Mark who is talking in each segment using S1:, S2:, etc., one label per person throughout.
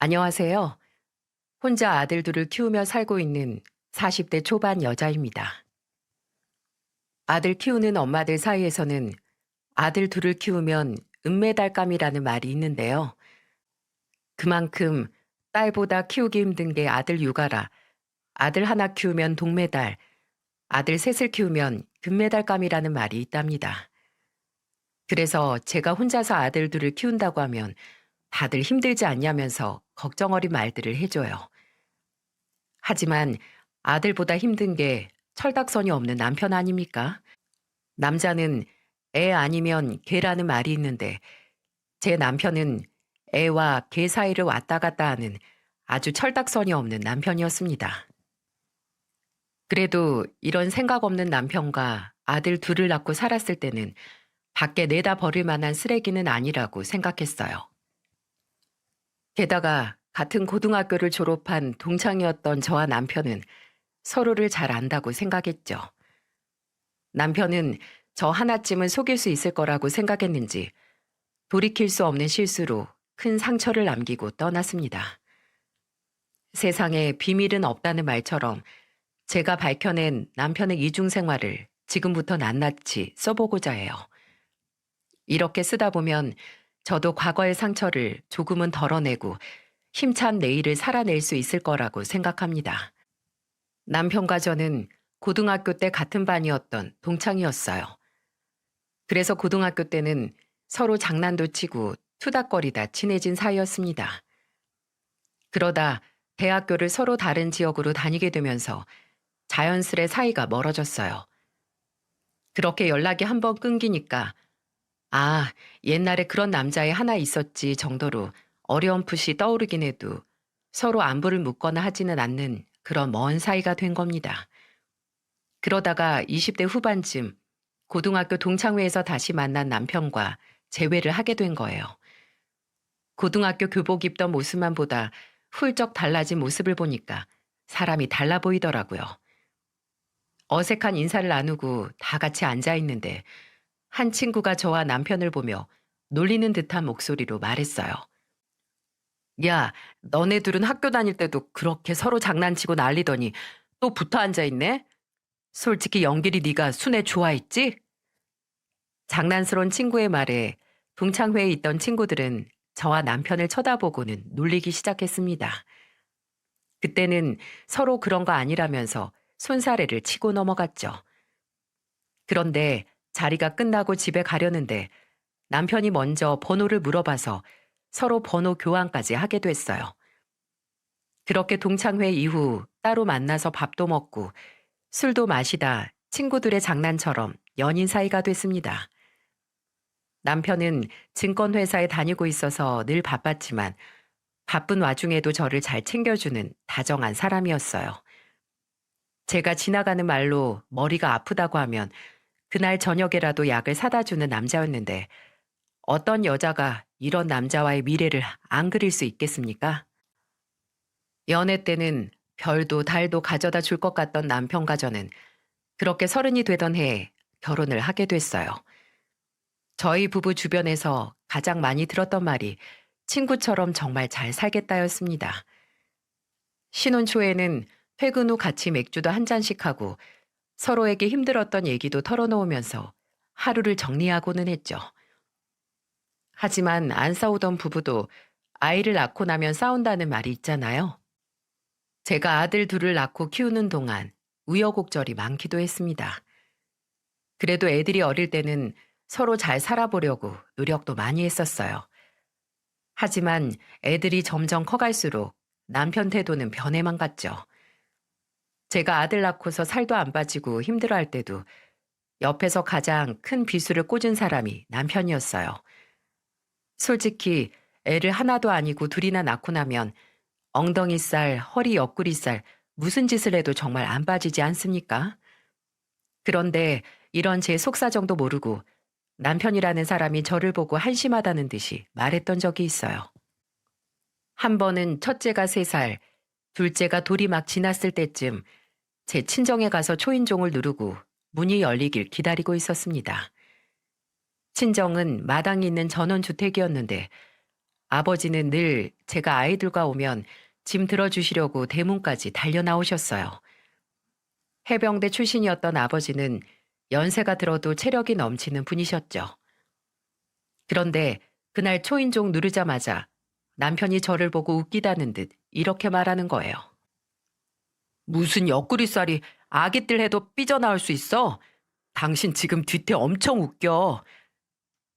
S1: 안녕하세요. 혼자 아들 둘을 키우며 살고 있는 40대 초반 여자입니다. 아들 키우는 엄마들 사이에서는 아들 둘을 키우면 은메달감이라는 말이 있는데요. 그만큼 딸보다 키우기 힘든 게 아들 육아라 아들 하나 키우면 동메달, 아들 셋을 키우면 금메달감이라는 말이 있답니다. 그래서 제가 혼자서 아들 둘을 키운다고 하면 다들 힘들지 않냐면서 걱정 어린 말들을 해줘요. 하지만 아들보다 힘든 게 철딱선이 없는 남편 아닙니까? 남자는 애 아니면 개라는 말이 있는데 제 남편은 애와 개 사이를 왔다 갔다 하는 아주 철딱선이 없는 남편이었습니다. 그래도 이런 생각 없는 남편과 아들 둘을 낳고 살았을 때는 밖에 내다 버릴 만한 쓰레기는 아니라고 생각했어요. 게다가 같은 고등학교를 졸업한 동창이었던 저와 남편은 서로를 잘 안다고 생각했죠. 남편은 저 하나쯤은 속일 수 있을 거라고 생각했는지 돌이킬 수 없는 실수로 큰 상처를 남기고 떠났습니다. 세상에 비밀은 없다는 말처럼 제가 밝혀낸 남편의 이중 생활을 지금부터 낱낱이 써보고자 해요. 이렇게 쓰다 보면 저도 과거의 상처를 조금은 덜어내고 힘찬 내일을 살아낼 수 있을 거라고 생각합니다. 남편과 저는 고등학교 때 같은 반이었던 동창이었어요. 그래서 고등학교 때는 서로 장난도 치고 투닥거리다 친해진 사이였습니다. 그러다 대학교를 서로 다른 지역으로 다니게 되면서 자연스레 사이가 멀어졌어요. 그렇게 연락이 한번 끊기니까 아, 옛날에 그런 남자애 하나 있었지 정도로 어렴풋이 떠오르긴 해도 서로 안부를 묻거나 하지는 않는 그런 먼 사이가 된 겁니다. 그러다가 20대 후반쯤 고등학교 동창회에서 다시 만난 남편과 재회를 하게 된 거예요. 고등학교 교복 입던 모습만 보다 훌쩍 달라진 모습을 보니까 사람이 달라 보이더라고요. 어색한 인사를 나누고 다 같이 앉아 있는데 한 친구가 저와 남편을 보며 놀리는 듯한 목소리로 말했어요. 야, 너네 둘은 학교 다닐 때도 그렇게 서로 장난치고 난리더니 또 붙어 앉아 있네? 솔직히 연길이 네가 순애 좋아했지? 장난스러운 친구의 말에 동창회에 있던 친구들은 저와 남편을 쳐다보고는 놀리기 시작했습니다. 그때는 서로 그런 거 아니라면서 손사래를 치고 넘어갔죠. 그런데 자리가 끝나고 집에 가려는데 남편이 먼저 번호를 물어봐서 서로 번호 교환까지 하게 됐어요. 그렇게 동창회 이후 따로 만나서 밥도 먹고 술도 마시다 친구들의 장난처럼 연인 사이가 됐습니다. 남편은 증권회사에 다니고 있어서 늘 바빴지만 바쁜 와중에도 저를 잘 챙겨주는 다정한 사람이었어요. 제가 지나가는 말로 머리가 아프다고 하면 그날 저녁에라도 약을 사다 주는 남자였는데 어떤 여자가 이런 남자와의 미래를 안 그릴 수 있겠습니까? 연애 때는 별도 달도 가져다 줄 것 같던 남편과 저는 그렇게 서른이 되던 해에 결혼을 하게 됐어요. 저희 부부 주변에서 가장 많이 들었던 말이 친구처럼 정말 잘 살겠다였습니다. 신혼 초에는 퇴근 후 같이 맥주도 한 잔씩 하고 서로에게 힘들었던 얘기도 털어놓으면서 하루를 정리하고는 했죠. 하지만 안 싸우던 부부도 아이를 낳고 나면 싸운다는 말이 있잖아요. 제가 아들 둘을 낳고 키우는 동안 우여곡절이 많기도 했습니다. 그래도 애들이 어릴 때는 서로 잘 살아보려고 노력도 많이 했었어요. 하지만 애들이 점점 커갈수록 남편 태도는 변해만 갔죠. 제가 아들 낳고서 살도 안 빠지고 힘들어할 때도 옆에서 가장 큰 비수를 꽂은 사람이 남편이었어요. 솔직히 애를 하나도 아니고 둘이나 낳고 나면 엉덩이살, 허리 옆구리살 무슨 짓을 해도 정말 안 빠지지 않습니까? 그런데 이런 제 속사정도 모르고 남편이라는 사람이 저를 보고 한심하다는 듯이 말했던 적이 있어요. 한 번은 첫째가 3살, 둘째가 돌이 막 지났을 때쯤 제 친정에 가서 초인종을 누르고 문이 열리길 기다리고 있었습니다. 친정은 마당이 있는 전원주택이었는데 아버지는 늘 제가 아이들과 오면 짐 들어주시려고 대문까지 달려 나오셨어요. 해병대 출신이었던 아버지는 연세가 들어도 체력이 넘치는 분이셨죠. 그런데 그날 초인종 누르자마자 남편이 저를 보고 웃기다는 듯 이렇게 말하는 거예요. 무슨 옆구리살이 아기들 해도 삐져나올 수 있어? 당신 지금 뒤태 엄청 웃겨.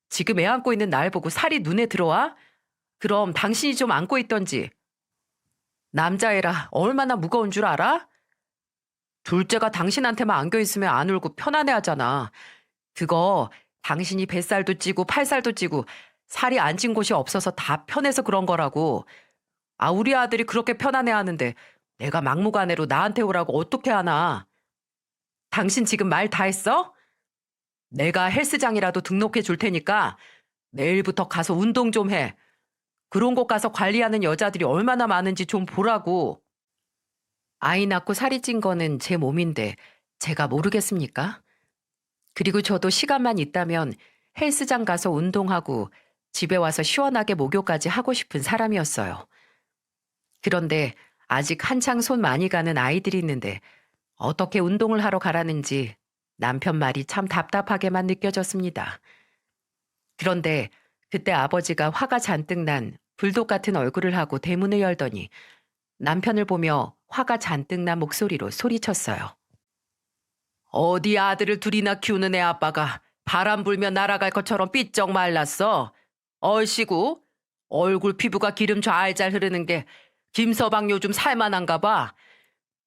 S1: 지금 애 안고 있는 날 보고 살이 눈에 들어와? 그럼 당신이 좀 안고 있던지. 남자애라 얼마나 무거운 줄 알아? 둘째가 당신한테만 안겨 있으면 안 울고 편안해 하잖아. 그거 당신이 뱃살도 찌고 팔살도 찌고 살이 안 찐 곳이 없어서 다 편해서 그런 거라고. 아, 우리 아들이 그렇게 편안해 하는데 내가 막무가내로 나한테 오라고 어떻게 하나. 당신 지금 말 다 했어? 내가 헬스장이라도 등록해 줄 테니까 내일부터 가서 운동 좀 해. 그런 곳 가서 관리하는 여자들이 얼마나 많은지 좀 보라고. 아이 낳고 살이 찐 거는 제 몸인데 제가 모르겠습니까? 그리고 저도 시간만 있다면 헬스장 가서 운동하고 집에 와서 시원하게 목욕까지 하고 싶은 사람이었어요. 그런데 아직 한창 손 많이 가는 아이들이 있는데 어떻게 운동을 하러 가라는지 남편 말이 참 답답하게만 느껴졌습니다. 그런데 그때 아버지가 화가 잔뜩 난 불독 같은 얼굴을 하고 대문을 열더니 남편을 보며 화가 잔뜩 난 목소리로 소리쳤어요. 어디 아들을 둘이나 키우는 애 아빠가 바람 불면 날아갈 것처럼 삐쩍 말랐어. 얼씨구, 얼굴 피부가 기름 잘잘 흐르는 게 김서방 요즘 살만한가 봐.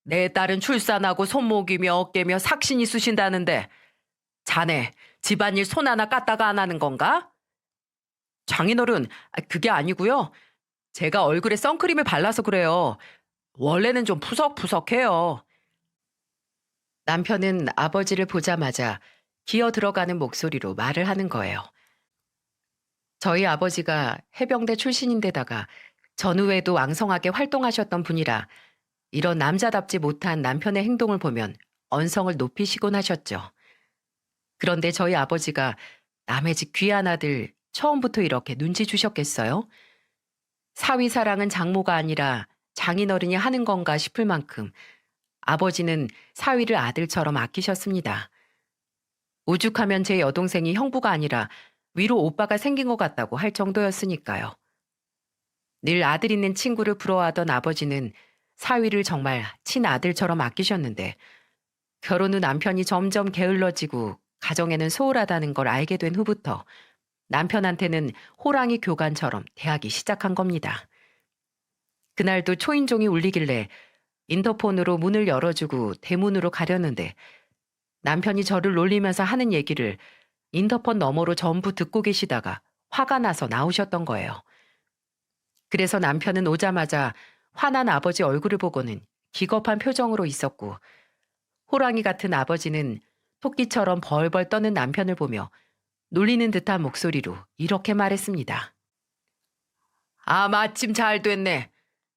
S1: 내 딸은 출산하고 손목이며 어깨며 삭신이 쑤신다는데 자네 집안일 손 하나 까다가 안 하는 건가? 장인어른, 그게 아니고요. 제가 얼굴에 선크림을 발라서 그래요. 원래는 좀 푸석푸석해요. 남편은 아버지를 보자마자 기어 들어가는 목소리로 말을 하는 거예요. 저희 아버지가 해병대 출신인데다가 전후에도 왕성하게 활동하셨던 분이라 이런 남자답지 못한 남편의 행동을 보면 언성을 높이시곤 하셨죠. 그런데 저희 아버지가 남의 집 귀한 아들 처음부터 이렇게 눈치 주셨겠어요? 사위 사랑은 장모가 아니라 장인어른이 하는 건가 싶을 만큼 아버지는 사위를 아들처럼 아끼셨습니다. 오죽하면 제 여동생이 형부가 아니라 위로 오빠가 생긴 것 같다고 할 정도였으니까요. 늘 아들 있는 친구를 부러워하던 아버지는 사위를 정말 친아들처럼 아끼셨는데 결혼 후 남편이 점점 게을러지고 가정에는 소홀하다는 걸 알게 된 후부터 남편한테는 호랑이 교관처럼 대하기 시작한 겁니다. 그날도 초인종이 울리길래 인터폰으로 문을 열어주고 대문으로 가려는데 남편이 저를 놀리면서 하는 얘기를 인터폰 너머로 전부 듣고 계시다가 화가 나서 나오셨던 거예요. 그래서 남편은 오자마자 화난 아버지 얼굴을 보고는 기겁한 표정으로 있었고 호랑이 같은 아버지는 토끼처럼 벌벌 떠는 남편을 보며 놀리는 듯한 목소리로 이렇게 말했습니다. 아, 마침 잘 됐네.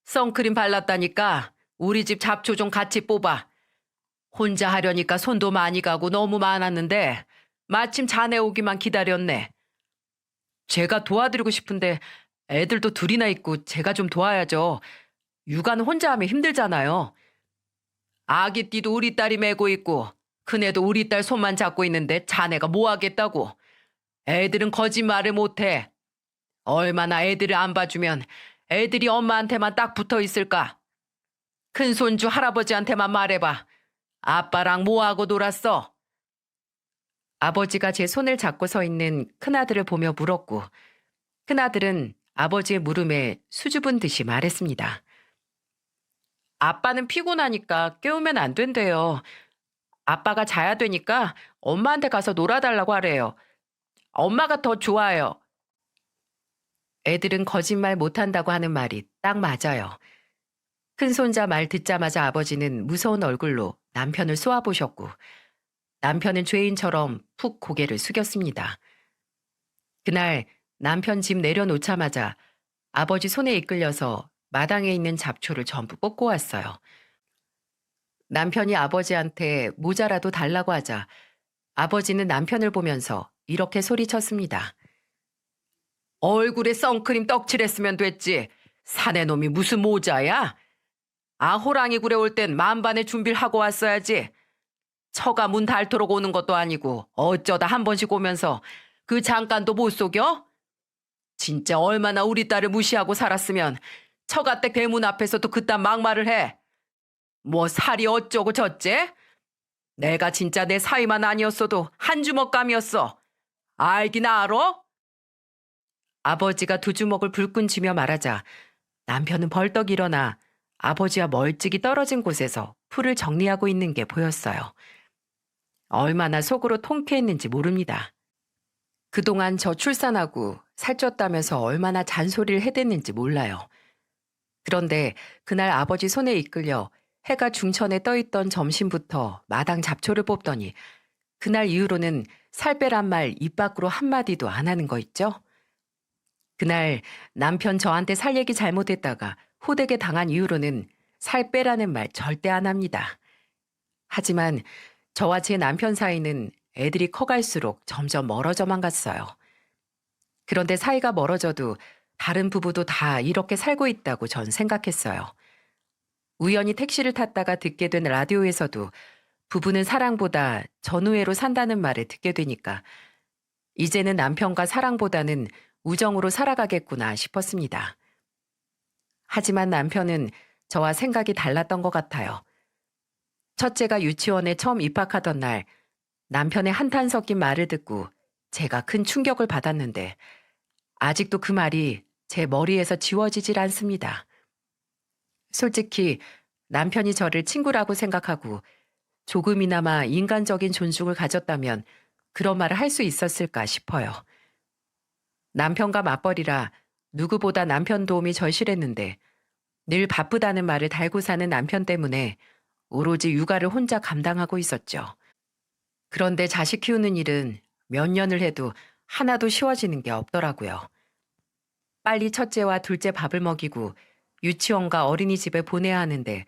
S1: 선크림 발랐다니까 우리 집 잡초 좀 같이 뽑아. 혼자 하려니까 손도 많이 가고 너무 많았는데 마침 자네 오기만 기다렸네. 제가 도와드리고 싶은데 애들도 둘이나 있고 제가 좀 도와야죠. 육아는 혼자 하면 힘들잖아요. 아기띠도 우리 딸이 메고 있고 큰애도 우리 딸 손만 잡고 있는데 자네가 뭐 하겠다고. 애들은 거짓말을 못해. 얼마나 애들을 안 봐주면 애들이 엄마한테만 딱 붙어 있을까. 큰손주 할아버지한테만 말해봐. 아빠랑 뭐하고 놀았어? 아버지가 제 손을 잡고 서 있는 큰아들을 보며 물었고 큰아들은 아버지의 물음에 수줍은 듯이 말했습니다. 아빠는 피곤하니까 깨우면 안 된대요. 아빠가 자야 되니까 엄마한테 가서 놀아달라고 하래요. 엄마가 더 좋아요. 애들은 거짓말 못한다고 하는 말이 딱 맞아요. 큰손자 말 듣자마자 아버지는 무서운 얼굴로 남편을 쏘아보셨고 남편은 죄인처럼 푹 고개를 숙였습니다. 그날 남편 집 내려놓자마자 아버지 손에 이끌려서 마당에 있는 잡초를 전부 뽑고 왔어요. 남편이 아버지한테 모자라도 달라고 하자 아버지는 남편을 보면서 이렇게 소리쳤습니다. 얼굴에 선크림 떡칠했으면 됐지. 사내 놈이 무슨 모자야? 호랑이 굴에 올 땐 만반의 준비를 하고 왔어야지. 처가 문 닳도록 오는 것도 아니고 어쩌다 한 번씩 오면서 그 잠깐도 못 속여? 진짜 얼마나 우리 딸을 무시하고 살았으면 처가댁 대문 앞에서도 그딴 막말을 해. 뭐 살이 어쩌고 저째? 내가 진짜 내 사위만 아니었어도 한 주먹감이었어. 알긴 알아? 아버지가 두 주먹을 불끈 쥐며 말하자 남편은 벌떡 일어나 아버지와 멀찍이 떨어진 곳에서 풀을 정리하고 있는 게 보였어요. 얼마나 속으로 통쾌했는지 모릅니다. 그동안 저 출산하고 살쪘다면서 얼마나 잔소리를 해댔는지 몰라요. 그런데 그날 아버지 손에 이끌려 해가 중천에 떠있던 점심부터 마당 잡초를 뽑더니 그날 이후로는 살 빼란 말 입 밖으로 한마디도 안 하는 거 있죠? 그날 남편 저한테 살 얘기 잘못했다가 호되게 당한 이후로는 살 빼라는 말 절대 안 합니다. 하지만 저와 제 남편 사이는 애들이 커갈수록 점점 멀어져만 갔어요. 그런데 사이가 멀어져도 다른 부부도 다 이렇게 살고 있다고 전 생각했어요. 우연히 택시를 탔다가 듣게 된 라디오에서도 부부는 사랑보다 전우애로 산다는 말을 듣게 되니까 이제는 남편과 사랑보다는 우정으로 살아가겠구나 싶었습니다. 하지만 남편은 저와 생각이 달랐던 것 같아요. 첫째가 유치원에 처음 입학하던 날 남편의 한탄 섞인 말을 듣고 제가 큰 충격을 받았는데 아직도 그 말이 제 머리에서 지워지질 않습니다. 솔직히 남편이 저를 친구라고 생각하고 조금이나마 인간적인 존중을 가졌다면 그런 말을 할 수 있었을까 싶어요. 남편과 맞벌이라 누구보다 남편 도움이 절실했는데 늘 바쁘다는 말을 달고 사는 남편 때문에 오로지 육아를 혼자 감당하고 있었죠. 그런데 자식 키우는 일은 몇 년을 해도 하나도 쉬워지는 게 없더라고요. 빨리 첫째와 둘째 밥을 먹이고 유치원과 어린이집에 보내야 하는데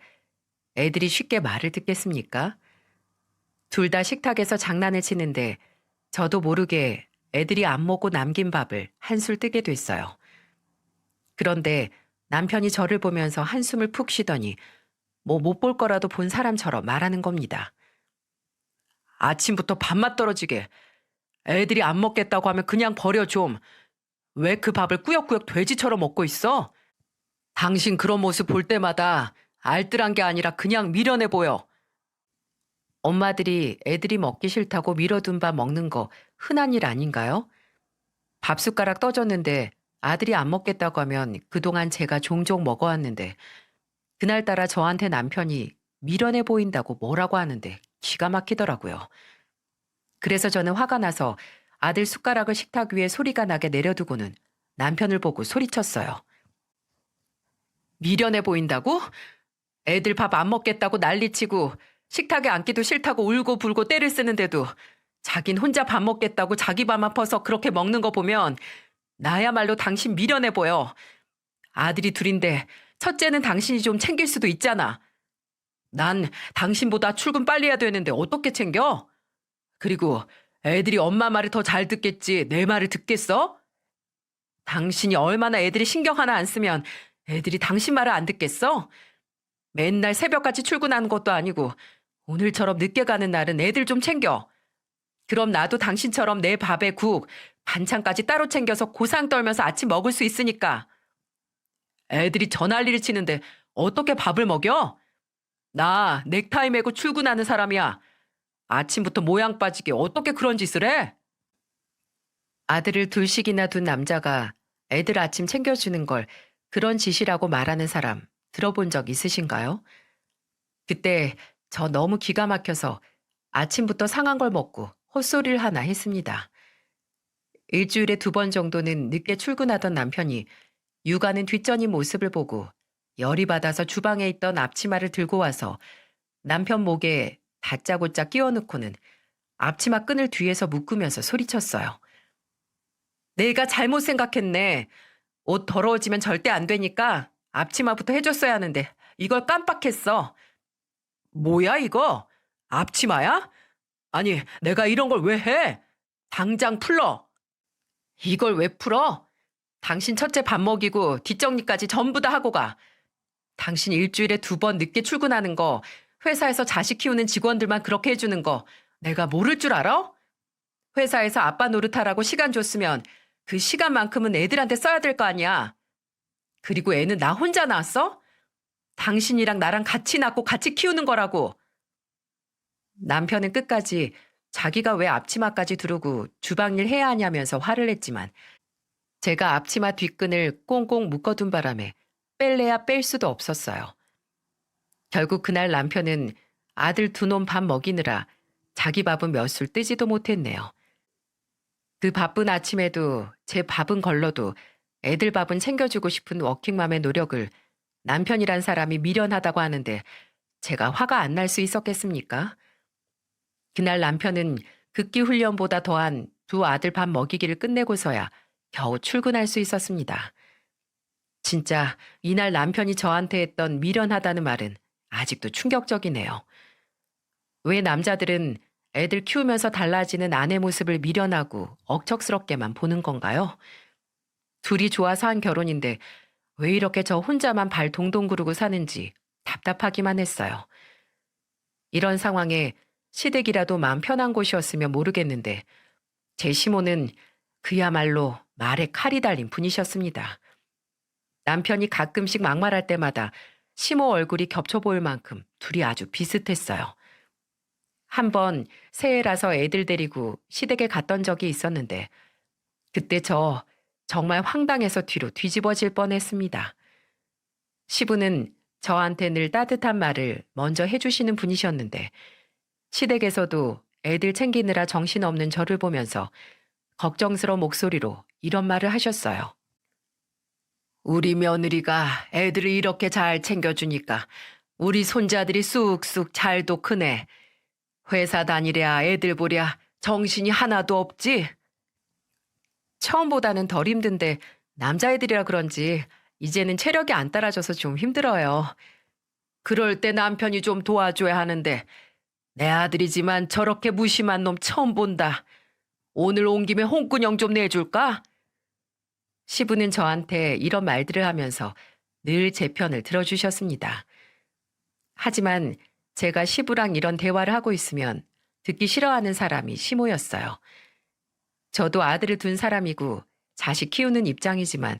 S1: 애들이 쉽게 말을 듣겠습니까? 둘 다 식탁에서 장난을 치는데 저도 모르게 애들이 안 먹고 남긴 밥을 한술 뜨게 됐어요. 그런데 남편이 저를 보면서 한숨을 푹 쉬더니 뭐 못 볼 거라도 본 사람처럼 말하는 겁니다. 아침부터 밥맛 떨어지게 애들이 안 먹겠다고 하면 그냥 버려 좀. 왜 그 밥을 꾸역꾸역 돼지처럼 먹고 있어? 당신 그런 모습 볼 때마다 알뜰한 게 아니라 그냥 미련해 보여. 엄마들이 애들이 먹기 싫다고 미뤄둔 밥 먹는 거 흔한 일 아닌가요? 밥 숟가락 떠줬는데 아들이 안 먹겠다고 하면 그동안 제가 종종 먹어왔는데 그날따라 저한테 남편이 미련해 보인다고 뭐라고 하는데 기가 막히더라고요. 그래서 저는 화가 나서 아들 숟가락을 식탁 위에 소리가 나게 내려두고는 남편을 보고 소리쳤어요. 미련해 보인다고? 애들 밥 안 먹겠다고 난리치고 식탁에 앉기도 싫다고 울고 불고 떼를 쓰는데도 자긴 혼자 밥 먹겠다고 자기 밥 아파서 그렇게 먹는 거 보면 나야말로 당신 미련해 보여. 아들이 둘인데 첫째는 당신이 좀 챙길 수도 있잖아. 난 당신보다 출근 빨리 해야 되는데 어떻게 챙겨? 그리고 애들이 엄마 말을 더 잘 듣겠지 내 말을 듣겠어? 당신이 얼마나 애들이 신경 하나 안 쓰면 애들이 당신 말을 안 듣겠어? 맨날 새벽같이 출근하는 것도 아니고 오늘처럼 늦게 가는 날은 애들 좀 챙겨. 그럼 나도 당신처럼 내 밥에 국, 반찬까지 따로 챙겨서 고상 떨면서 아침 먹을 수 있으니까. 애들이 저 난리를 치는데 어떻게 밥을 먹여? 나 넥타이 메고 출근하는 사람이야. 아침부터 모양 빠지게 어떻게 그런 짓을 해? 아들을 둘씩이나 둔 남자가 애들 아침 챙겨주는 걸 그런 짓이라고 말하는 사람 들어본 적 있으신가요? 그때 저 너무 기가 막혀서 아침부터 상한 걸 먹고 헛소리를 하나 했습니다. 일주일에 2번 정도는 늦게 출근하던 남편이 육아는 뒷전인 모습을 보고 열이 받아서 주방에 있던 앞치마를 들고 와서 남편 목에 다짜고짜 끼워넣고는 앞치마 끈을 뒤에서 묶으면서 소리쳤어요. 내가 잘못 생각했네. 옷 더러워지면 절대 안 되니까 앞치마부터 해줬어야 하는데 이걸 깜빡했어. 뭐야 이거? 앞치마야? 아니 내가 이런 걸 왜 해? 당장 풀러. 이걸 왜 풀어? 당신 첫째 밥 먹이고 뒷정리까지 전부 다 하고 가. 당신 일주일에 2번 늦게 출근하는 거, 회사에서 자식 키우는 직원들만 그렇게 해주는 거 내가 모를 줄 알아? 회사에서 아빠 노릇하라고 시간 줬으면 그 시간만큼은 애들한테 써야 될 거 아니야. 그리고 애는 나 혼자 낳았어? 당신이랑 나랑 같이 낳고 같이 키우는 거라고. 남편은 끝까지 자기가 왜 앞치마까지 두르고 주방일 해야 하냐면서 화를 냈지만 제가 앞치마 뒷끈을 꽁꽁 묶어둔 바람에 뺄래야 뺄 수도 없었어요. 결국 그날 남편은 아들 2놈 밥 먹이느라 자기 밥은 몇 술 뜨지도 못했네요. 그 바쁜 아침에도 제 밥은 걸러도 애들 밥은 챙겨주고 싶은 워킹맘의 노력을 남편이란 사람이 미련하다고 하는데 제가 화가 안 날 수 있었겠습니까? 그날 남편은 극기 훈련보다 더한 2 아들 밥 먹이기를 끝내고서야 겨우 출근할 수 있었습니다. 진짜 이날 남편이 저한테 했던 미련하다는 말은 아직도 충격적이네요. 왜 남자들은 애들 키우면서 달라지는 아내 모습을 미련하고 억척스럽게만 보는 건가요? 둘이 좋아서 한 결혼인데 왜 이렇게 저 혼자만 발 동동 구르고 사는지 답답하기만 했어요. 이런 상황에 시댁이라도 마음 편한 곳이었으면 모르겠는데 제 시모는 그야말로 말에 칼이 달린 분이셨습니다. 남편이 가끔씩 막말할 때마다 시모 얼굴이 겹쳐 보일 만큼 둘이 아주 비슷했어요. 한 번 새해라서 애들 데리고 시댁에 갔던 적이 있었는데 그때 저 정말 황당해서 뒤로 뒤집어질 뻔했습니다. 시부는 저한테 늘 따뜻한 말을 먼저 해주시는 분이셨는데 시댁에서도 애들 챙기느라 정신없는 저를 보면서 걱정스러운 목소리로 이런 말을 하셨어요. 우리 며느리가 애들을 이렇게 잘 챙겨주니까 우리 손자들이 쑥쑥 잘도 크네. 회사 다니랴 애들 보랴 정신이 하나도 없지? 처음보다는 덜 힘든데 남자애들이라 그런지 이제는 체력이 안 따라줘서 좀 힘들어요. 그럴 때 남편이 좀 도와줘야 하는데 내 아들이지만 저렇게 무심한 놈 처음 본다. 오늘 온 김에 홍군형 좀 내줄까? 시부는 저한테 이런 말들을 하면서 늘 제 편을 들어주셨습니다. 하지만 제가 시부랑 이런 대화를 하고 있으면 듣기 싫어하는 사람이 시모였어요. 저도 아들을 둔 사람이고 자식 키우는 입장이지만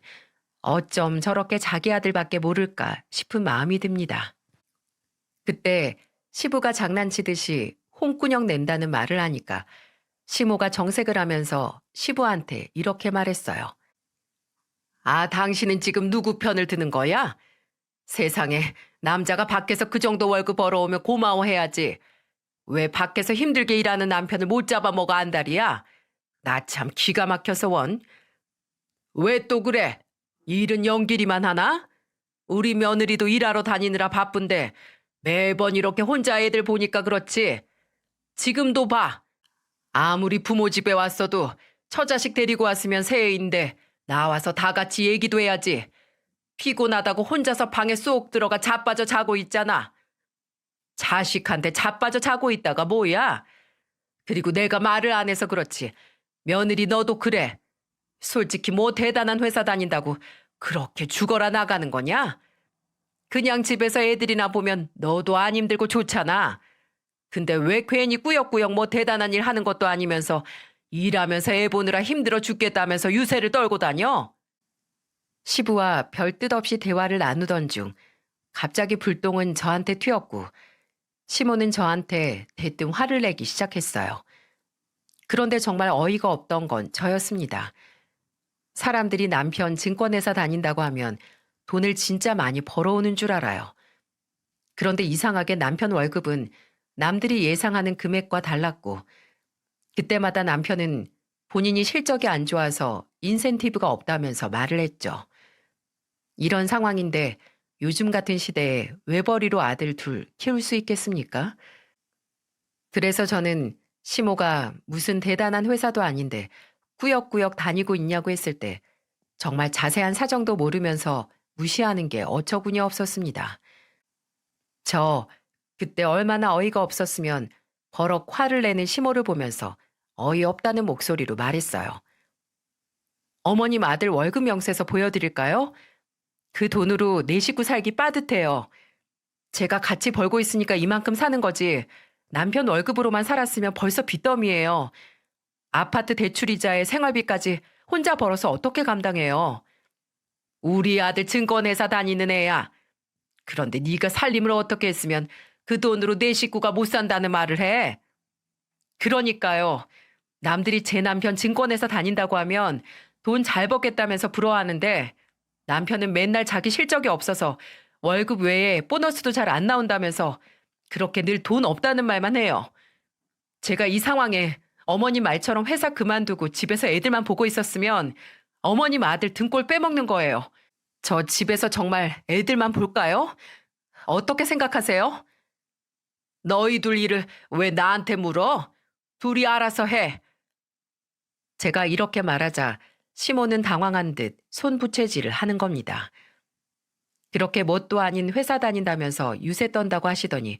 S1: 어쩜 저렇게 자기 아들밖에 모를까 싶은 마음이 듭니다. 그때 시부가 장난치듯이 홍군형 낸다는 말을 하니까 시모가 정색을 하면서 시부한테 이렇게 말했어요. 아, 당신은 지금 누구 편을 드는 거야? 세상에 남자가 밖에서 그 정도 월급 벌어오면 고마워해야지. 왜 밖에서 힘들게 일하는 남편을 못 잡아먹어 안달이야? 나 참 기가 막혀서 원. 왜 또 그래? 일은 연기리만 하나? 우리 며느리도 일하러 다니느라 바쁜데 매번 이렇게 혼자 애들 보니까 그렇지. 지금도 봐. 아무리 부모 집에 왔어도 처자식 데리고 왔으면 새해인데 나와서 다 같이 얘기도 해야지. 피곤하다고 혼자서 방에 쏙 들어가 자빠져 자고 있잖아. 자식한테 자빠져 자고 있다가 뭐야? 그리고 내가 말을 안 해서 그렇지. 며느리 너도 그래. 솔직히 뭐 대단한 회사 다닌다고 그렇게 죽어라 나가는 거냐? 그냥 집에서 애들이나 보면 너도 안 힘들고 좋잖아. 근데 왜 괜히 꾸역꾸역 뭐 대단한 일 하는 것도 아니면서 일하면서 애 보느라 힘들어 죽겠다면서 유세를 떨고 다녀? 시부와 별 뜻 없이 대화를 나누던 중 갑자기 불똥은 저한테 튀었고 시모는 저한테 대뜸 화를 내기 시작했어요. 그런데 정말 어이가 없던 건 저였습니다. 사람들이 남편 증권회사 다닌다고 하면 돈을 진짜 많이 벌어오는 줄 알아요. 그런데 이상하게 남편 월급은 남들이 예상하는 금액과 달랐고 그때마다 남편은 본인이 실적이 안 좋아서 인센티브가 없다면서 말을 했죠. 이런 상황인데 요즘 같은 시대에 외벌이로 아들 둘 키울 수 있겠습니까? 그래서 저는 시모가 무슨 대단한 회사도 아닌데 꾸역꾸역 다니고 있냐고 했을 때 정말 자세한 사정도 모르면서 무시하는 게 어처구니 없었습니다. 저 그때 얼마나 어이가 없었으면 버럭 화를 내는 시모를 보면서 어이없다는 목소리로 말했어요. 어머님 아들 월급 명세서 보여드릴까요? 그 돈으로 내 식구 살기 빠듯해요. 제가 같이 벌고 있으니까 이만큼 사는 거지. 남편 월급으로만 살았으면 벌써 빚더미예요. 아파트 대출이자에 생활비까지 혼자 벌어서 어떻게 감당해요? 우리 아들 증권회사 다니는 애야. 그런데 네가 살림을 어떻게 했으면 그 돈으로 내 식구가 못 산다는 말을 해? 그러니까요. 남들이 제 남편 증권회사 다닌다고 하면 돈 잘 벌겠다면서 부러워하는데 남편은 맨날 자기 실적이 없어서 월급 외에 보너스도 잘 안 나온다면서 그렇게 늘 돈 없다는 말만 해요. 제가 이 상황에 어머님 말처럼 회사 그만두고 집에서 애들만 보고 있었으면 어머님 아들 등골 빼먹는 거예요. 저 집에서 정말 애들만 볼까요? 어떻게 생각하세요? 너희 둘 일을 왜 나한테 물어? 둘이 알아서 해. 제가 이렇게 말하자 시모는 당황한 듯 손부채질을 하는 겁니다. 그렇게 뭣도 아닌 회사 다닌다면서 유세 떤다고 하시더니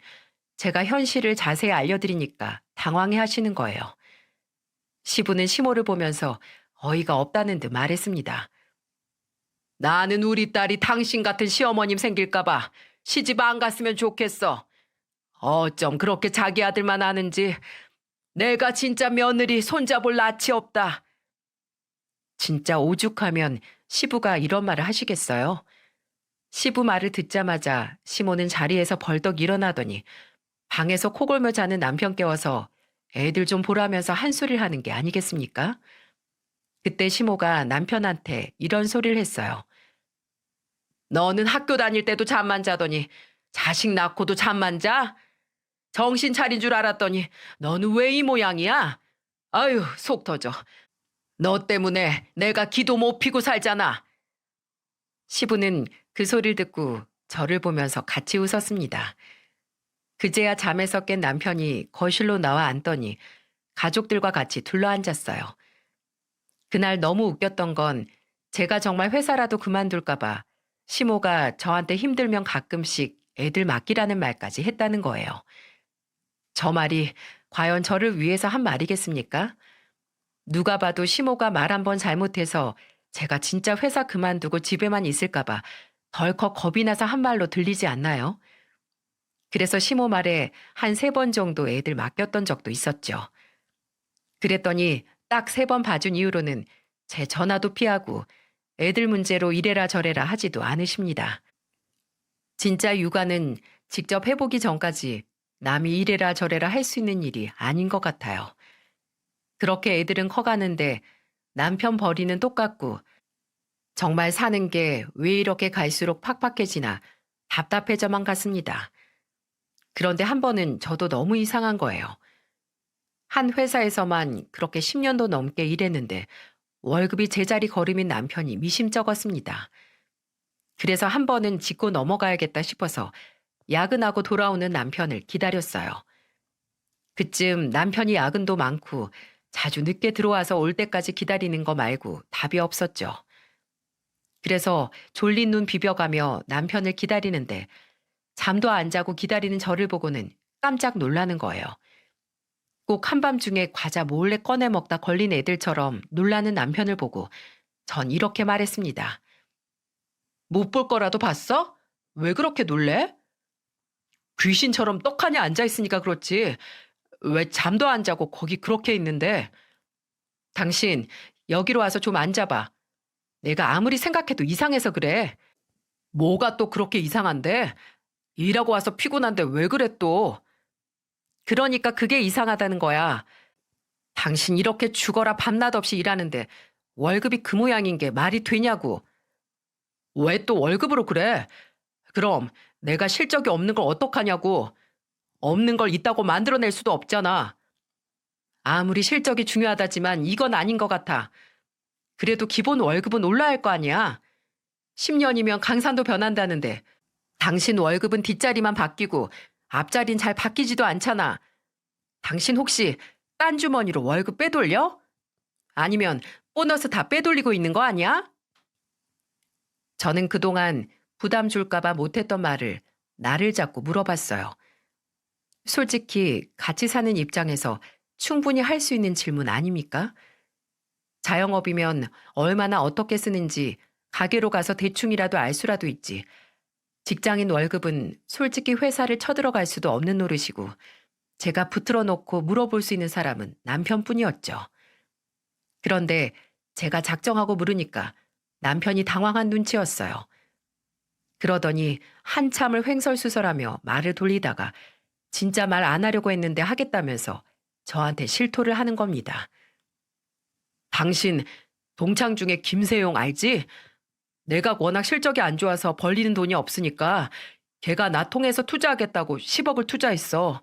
S1: 제가 현실을 자세히 알려드리니까 당황해 하시는 거예요. 시부는 시모를 보면서 어이가 없다는 듯 말했습니다. 나는 우리 딸이 당신 같은 시어머님 생길까봐 시집 안 갔으면 좋겠어. 어쩜 그렇게 자기 아들만 아는지. 내가 진짜 며느리 손잡을 낯이 없다. 진짜 오죽하면 시부가 이런 말을 하시겠어요? 시부 말을 듣자마자 시모는 자리에서 벌떡 일어나더니 방에서 코골며 자는 남편 깨워서 애들 좀 보라면서 한 소리를 하는 게 아니겠습니까? 그때 시모가 남편한테 이런 소리를 했어요. 너는 학교 다닐 때도 잠만 자더니 자식 낳고도 잠만 자? 정신 차린 줄 알았더니 너는 왜 이 모양이야? 아유, 속 터져. 너 때문에 내가 기도 못 피고 살잖아. 시부는 그 소리를 듣고 저를 보면서 같이 웃었습니다. 그제야 잠에서 깬 남편이 거실로 나와 앉더니 가족들과 같이 둘러앉았어요. 그날 너무 웃겼던 건 제가 정말 회사라도 그만둘까봐 시모가 저한테 힘들면 가끔씩 애들 맡기라는 말까지 했다는 거예요. 저 말이 과연 저를 위해서 한 말이겠습니까? 누가 봐도 시모가 말 한 번 잘못해서 제가 진짜 회사 그만두고 집에만 있을까봐 덜컥 겁이 나서 한 말로 들리지 않나요? 그래서 시모 말에 한 3번 정도 애들 맡겼던 적도 있었죠. 그랬더니 딱 3번 봐준 이후로는 제 전화도 피하고 애들 문제로 이래라 저래라 하지도 않으십니다. 진짜 육아는 직접 해보기 전까지 남이 이래라 저래라 할 수 있는 일이 아닌 것 같아요. 그렇게 애들은 커가는데 남편 벌이는 똑같고 정말 사는 게 왜 이렇게 갈수록 팍팍해지나 답답해져만 갔습니다. 그런데 한 번은 저도 너무 이상한 거예요. 한 회사에서만 그렇게 10년도 넘게 일했는데 월급이 제자리 걸음인 남편이 미심쩍었습니다. 그래서 한 번은 짚고 넘어가야겠다 싶어서 야근하고 돌아오는 남편을 기다렸어요. 그쯤 남편이 야근도 많고 자주 늦게 들어와서 올 때까지 기다리는 거 말고 답이 없었죠. 그래서 졸린 눈 비벼가며 남편을 기다리는데 잠도 안 자고 기다리는 저를 보고는 깜짝 놀라는 거예요. 꼭 한밤중에 과자 몰래 꺼내 먹다 걸린 애들처럼 놀라는 남편을 보고 전 이렇게 말했습니다. 못 볼 거라도 봤어? 왜 그렇게 놀래? 귀신처럼 떡하니 앉아있으니까 그렇지. 왜 잠도 안 자고 거기 그렇게 있는데. 당신 여기로 와서 좀 앉아봐. 내가 아무리 생각해도 이상해서 그래. 뭐가 또 그렇게 이상한데? 일하고 와서 피곤한데 왜 그래 또? 그러니까 그게 이상하다는 거야. 당신 이렇게 죽어라 밤낮 없이 일하는데 월급이 그 모양인 게 말이 되냐고. 왜 또 월급으로 그래? 그럼 내가 실적이 없는 걸 어떡하냐고. 없는 걸 있다고 만들어낼 수도 없잖아. 아무리 실적이 중요하다지만 이건 아닌 것 같아. 그래도 기본 월급은 올라야 할 거 아니야. 10년이면 강산도 변한다는데 당신 월급은 뒷자리만 바뀌고 앞자리는 잘 바뀌지도 않잖아. 당신 혹시 딴 주머니로 월급 빼돌려? 아니면 보너스 다 빼돌리고 있는 거 아니야? 저는 그동안 부담 줄까봐 못했던 말을 나를 잡고 물어봤어요. 솔직히 같이 사는 입장에서 충분히 할 수 있는 질문 아닙니까? 자영업이면 얼마나 어떻게 쓰는지 가게로 가서 대충이라도 알 수라도 있지. 직장인 월급은 솔직히 회사를 쳐들어갈 수도 없는 노릇이고 제가 붙들어 놓고 물어볼 수 있는 사람은 남편뿐이었죠. 그런데 제가 작정하고 물으니까 남편이 당황한 눈치였어요. 그러더니 한참을 횡설수설하며 말을 돌리다가 진짜 말 안 하려고 했는데 하겠다면서 저한테 실토를 하는 겁니다. 당신 동창 중에 김세용 알지? 내가 워낙 실적이 안 좋아서 벌리는 돈이 없으니까 걔가 나 통해서 투자하겠다고 10억을 투자했어.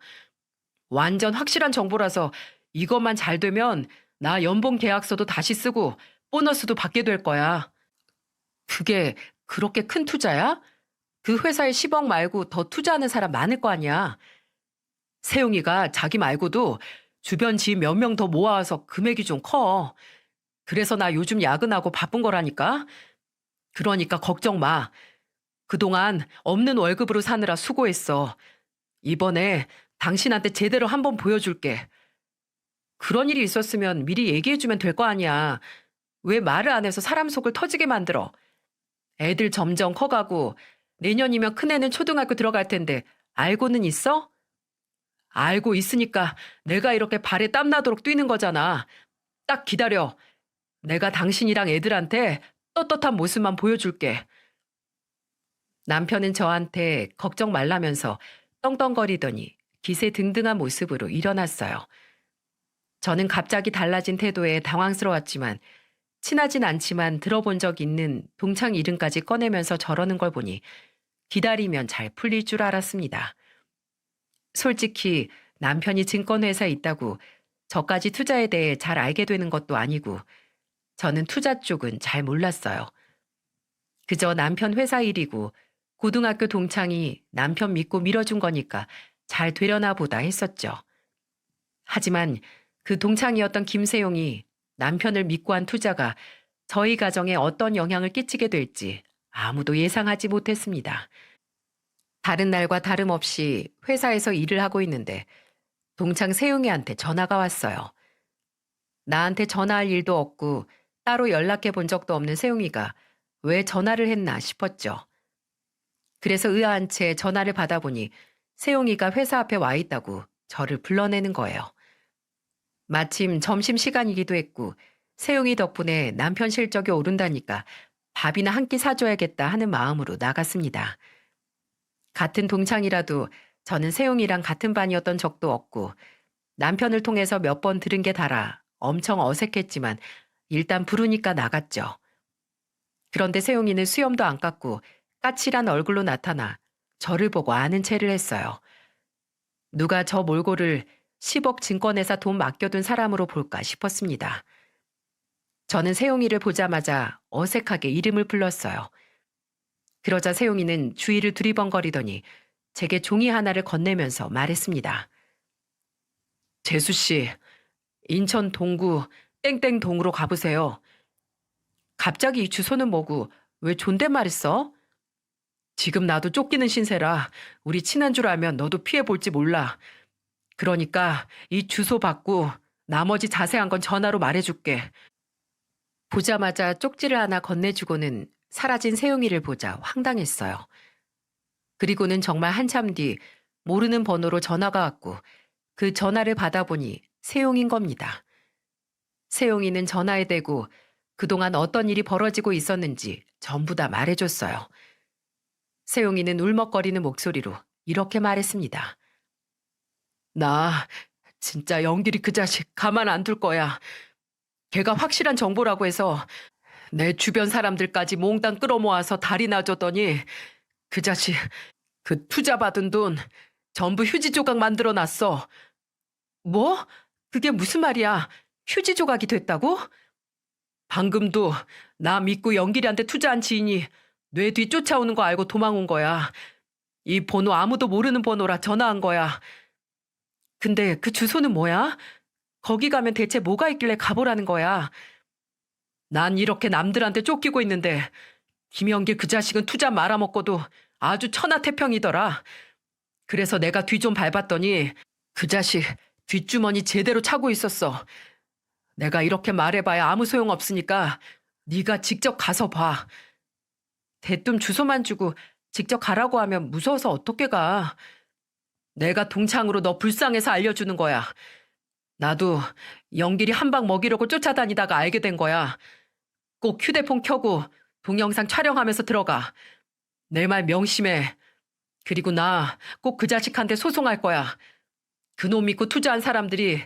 S1: 완전 확실한 정보라서 이것만 잘 되면 나 연봉 계약서도 다시 쓰고 보너스도 받게 될 거야. 그게 그렇게 큰 투자야? 그 회사에 10억 말고 더 투자하는 사람 많을 거 아니야. 세용이가 자기 말고도 주변 지인 몇 명 더 모아와서 금액이 좀 커. 그래서 나 요즘 야근하고 바쁜 거라니까. 그러니까 걱정 마. 그동안 없는 월급으로 사느라 수고했어. 이번에 당신한테 제대로 한번 보여줄게. 그런 일이 있었으면 미리 얘기해주면 될 거 아니야. 왜 말을 안 해서 사람 속을 터지게 만들어. 애들 점점 커가고 내년이면 큰애는 초등학교 들어갈 텐데 알고는 있어? 알고 있으니까 내가 이렇게 발에 땀나도록 뛰는 거잖아. 딱 기다려. 내가 당신이랑 애들한테 떳떳한 모습만 보여줄게. 남편은 저한테 걱정 말라면서 떵떵거리더니 기세 등등한 모습으로 일어났어요. 저는 갑자기 달라진 태도에 당황스러웠지만 친하진 않지만 들어본 적 있는 동창 이름까지 꺼내면서 저러는 걸 보니 기다리면 잘 풀릴 줄 알았습니다. 솔직히 남편이 증권회사에 있다고 저까지 투자에 대해 잘 알게 되는 것도 아니고 저는 투자 쪽은 잘 몰랐어요. 그저 남편 회사 일이고 고등학교 동창이 남편 믿고 밀어준 거니까 잘 되려나 보다 했었죠. 하지만 그 동창이었던 김세용이 남편을 믿고 한 투자가 저희 가정에 어떤 영향을 끼치게 될지 아무도 예상하지 못했습니다. 다른 날과 다름없이 회사에서 일을 하고 있는데 동창 세용이한테 전화가 왔어요. 나한테 전화할 일도 없고 따로 연락해 본 적도 없는 세용이가 왜 전화를 했나 싶었죠. 그래서 의아한 채 전화를 받아보니 세용이가 회사 앞에 와 있다고 저를 불러내는 거예요. 마침 점심시간이기도 했고 세용이 덕분에 남편 실적이 오른다니까 밥이나 한 끼 사줘야겠다 하는 마음으로 나갔습니다. 같은 동창이라도 저는 세용이랑 같은 반이었던 적도 없고 남편을 통해서 몇 번 들은 게 달아 엄청 어색했지만 일단 부르니까 나갔죠. 그런데 세용이는 수염도 안 깎고 까칠한 얼굴로 나타나 저를 보고 아는 체를 했어요. 누가 저 몰골을 10억 증권회사 돈 맡겨둔 사람으로 볼까 싶었습니다. 저는 세용이를 보자마자 어색하게 이름을 불렀어요. 그러자 세용이는 주위를 두리번거리더니 제게 종이 하나를 건네면서 말했습니다. 재수 씨, 인천 동구 땡땡동으로 가보세요. 갑자기 이 주소는 뭐고 왜 존댓말 했어? 지금 나도 쫓기는 신세라 우리 친한 줄 알면 너도 피해볼지 몰라. 그러니까 이 주소 받고 나머지 자세한 건 전화로 말해줄게. 보자마자 쪽지를 하나 건네주고는 사라진 세용이를 보자 황당했어요. 그리고는 정말 한참 뒤 모르는 번호로 전화가 왔고 그 전화를 받아보니 세용인 겁니다. 세용이는 전화에 대고 그동안 어떤 일이 벌어지고 있었는지 전부 다 말해줬어요. 세용이는 울먹거리는 목소리로 이렇게 말했습니다. 나 진짜 영길이 그 자식 가만 안 둘 거야. 걔가 확실한 정보라고 해서 내 주변 사람들까지 몽땅 끌어모아서 다리 놔줬더니 그 자식 그 투자 받은 돈 전부 휴지 조각 만들어 놨어. 뭐? 그게 무슨 말이야? 휴지 조각이 됐다고? 방금도 나 믿고 영길이한테 투자한 지인이 뇌 뒤 쫓아오는 거 알고 도망온 거야. 이 번호 아무도 모르는 번호라 전화한 거야. 근데 그 주소는 뭐야? 거기 가면 대체 뭐가 있길래 가보라는 거야. 난 이렇게 남들한테 쫓기고 있는데 김영길 그 자식은 투자 말아먹고도 아주 천하태평이더라. 그래서 내가 뒤 좀 밟았더니 그 자식 뒷주머니 제대로 차고 있었어. 내가 이렇게 말해봐야 아무 소용 없으니까 네가 직접 가서 봐. 대뜸 주소만 주고 직접 가라고 하면 무서워서 어떻게 가. 내가 동창으로 너 불쌍해서 알려주는 거야. 나도 영길이 한 방 먹이려고 쫓아다니다가 알게 된 거야. 꼭 휴대폰 켜고 동영상 촬영하면서 들어가. 내 말 명심해. 그리고 나 꼭 그 자식한테 소송할 거야. 그놈 믿고 투자한 사람들이